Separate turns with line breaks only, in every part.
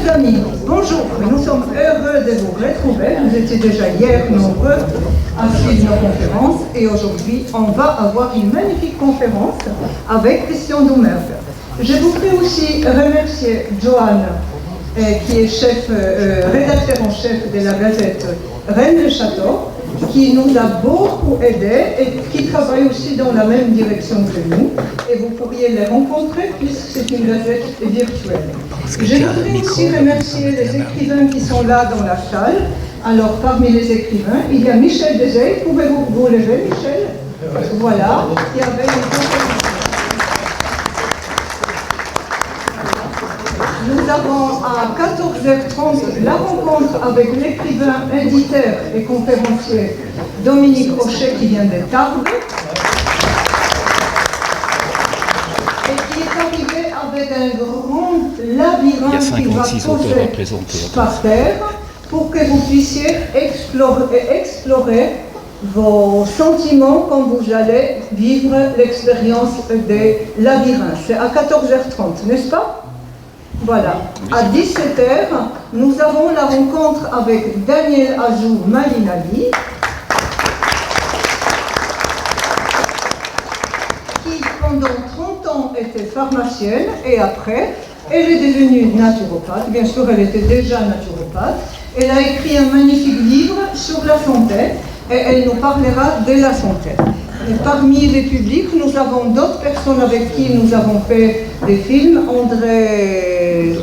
Chers amis, bonjour, nous sommes heureux de vous retrouver. Vous étiez déjà hier nombreux à suivre nos conférences et aujourd'hui on va avoir une magnifique conférence avec Christian Doumergue. Je voudrais aussi remercier Joanne, qui est rédacteur en chef de la gazette Rennes-le-Château, qui nous a beaucoup aidés et qui travaille aussi dans la même direction que nous. Et vous pourriez les rencontrer puisque c'est une gazette virtuelle. Je voudrais aussi remercier les écrivains qui sont là dans la salle. Alors, parmi les écrivains, il y a Michel Desey. Pouvez-vous vous lever, Michel? Voilà, qui avait une conférence. Nous avons à 14h30 la rencontre avec l'écrivain, éditeur et conférencier Dominique Hochet qui vient de Tarbes et qui est arrivé avec un grand labyrinthe qui va poser par terre pour que vous puissiez explorer vos sentiments quand vous allez vivre l'expérience des labyrinthes. C'est à 14h30, n'est-ce pas? Voilà. À 17h, nous avons la rencontre avec Daniel Azou Malinali, qui pendant 30 ans était pharmacienne et après, elle est devenue naturopathe. Bien sûr, elle était déjà naturopathe. Elle a écrit un magnifique livre sur la santé et elle nous parlera de la santé. Et parmi les publics, nous avons d'autres personnes avec qui nous avons fait des films. André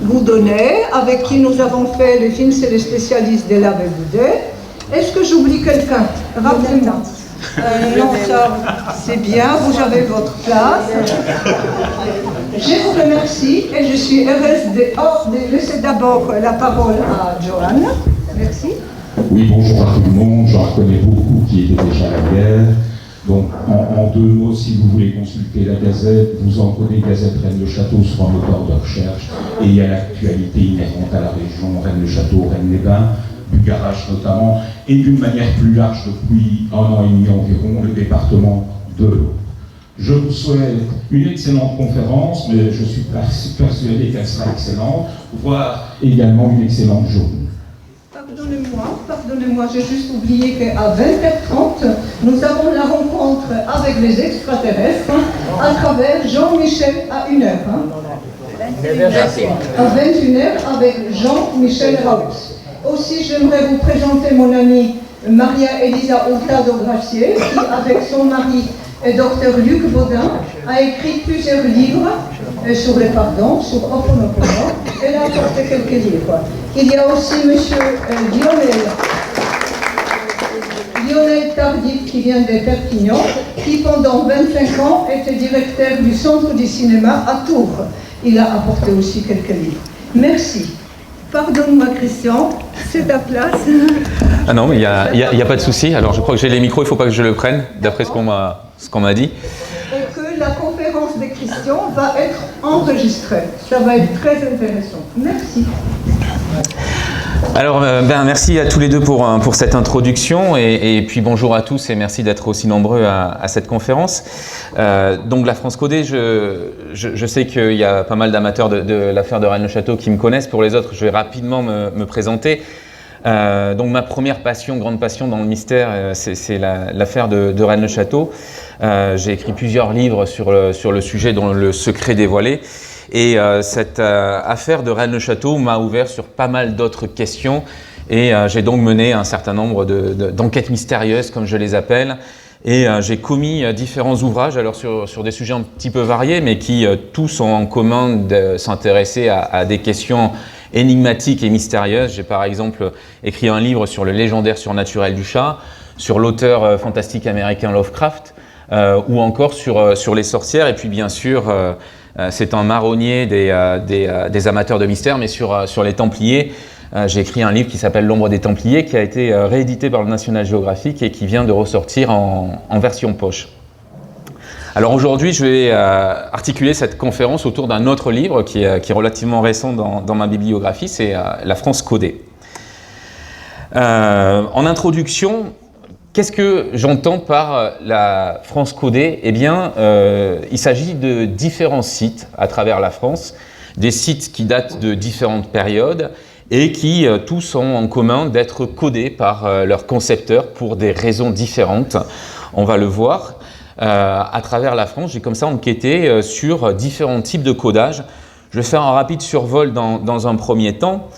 Goudonnet, avec qui nous avons fait les films, c'est les spécialistes de l'Abbé Boudet. Est-ce que j'oublie quelqu'un? Rappelez-moi. Non, ça, c'est bien, vous avez votre place. Je vous remercie et je suis heureuse de laisser d'abord la parole à Joanne. Merci.
Oui, bonjour à tout le monde. J'en reconnais beaucoup qui étaient déjà à la guerre. Donc, en deux mots, si vous voulez consulter la Gazette, vous en connaissez Gazette Rennes-le-Château sur un moteur de recherche, et il y a l'actualité inhérente à la région, Rennes-le-Château, Rennes-les-Bains, Bucarache notamment, et d'une manière plus large depuis 1 an et demi environ, le département de l'Aube. Je vous souhaite une excellente conférence, mais je suis persuadé qu'elle sera excellente, voire également une excellente journée.
Pardonnez-moi, j'ai juste oublié qu'à 20h30, nous avons la rencontre avec les extraterrestres à travers Jean-Michel à 1h. À 21h avec Jean-Michel Raoult. Aussi, j'aimerais vous présenter mon amie Maria Elisa Hurtado-Gracier, qui, avec son mari, Dr Luc Baudin, a écrit plusieurs livres sur les pardons, sur Ho'oponopono. Elle a apporté quelques livres. Il y a aussi M. Lionel Tardif, qui vient de Perpignan, qui pendant 25 ans était directeur du Centre du cinéma à Tours. Il a apporté aussi quelques livres. Merci. Pardonne-moi, Christian, c'est ta place.
Ah non, mais il n'y a pas de souci. Alors, je crois que j'ai les micros, il ne faut pas que je le prenne, d'après ce qu'on m'a dit.
Et que la conférence de Christian va être enregistrée. Ça va être très intéressant. Merci.
Alors, merci à tous les deux pour cette introduction et puis bonjour à tous et merci d'être aussi nombreux à cette conférence. Donc la France codée, je sais qu'il y a pas mal d'amateurs de l'affaire de Rennes-le-Château qui me connaissent. Pour les autres, je vais rapidement me présenter. Donc ma première passion, grande passion dans le mystère, c'est l'affaire de Rennes-le-Château. J'ai écrit plusieurs livres sur le sujet, dont Le secret dévoilé. Et cette affaire de Rennes-le-Château m'a ouvert sur pas mal d'autres questions et j'ai donc mené un certain nombre d'enquêtes mystérieuses, comme je les appelle, et j'ai commis différents ouvrages, alors sur des sujets un petit peu variés, mais qui tous ont en commun de s'intéresser à des questions énigmatiques et mystérieuses. J'ai par exemple écrit un livre sur le légendaire surnaturel du chat, sur l'auteur fantastique américain Lovecraft, ou encore sur les sorcières, et puis bien sûr c'est un marronnier des amateurs de mystère, mais sur les Templiers. J'ai écrit un livre qui s'appelle L'ombre des Templiers, qui a été réédité par le National Geographic et qui vient de ressortir en version poche. Alors aujourd'hui, je vais articuler cette conférence autour d'un autre livre qui est relativement récent dans ma bibliographie, c'est La France codée. En introduction, qu'est-ce que j'entends par la France codée? Eh bien, il s'agit de différents sites à travers la France, des sites qui datent de différentes périodes et qui tous ont en commun d'être codés par leurs concepteurs pour des raisons différentes. On va le voir. À travers la France, j'ai comme ça enquêté sur différents types de codage. Je vais faire un rapide survol dans un premier temps.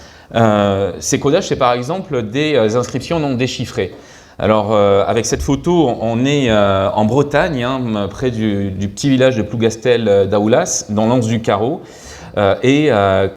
Ces codages, c'est par exemple des inscriptions non déchiffrées. Alors, avec cette photo, on est en Bretagne, près du petit village de Plougastel d'Aoulas, dans l'Anse du Carreau.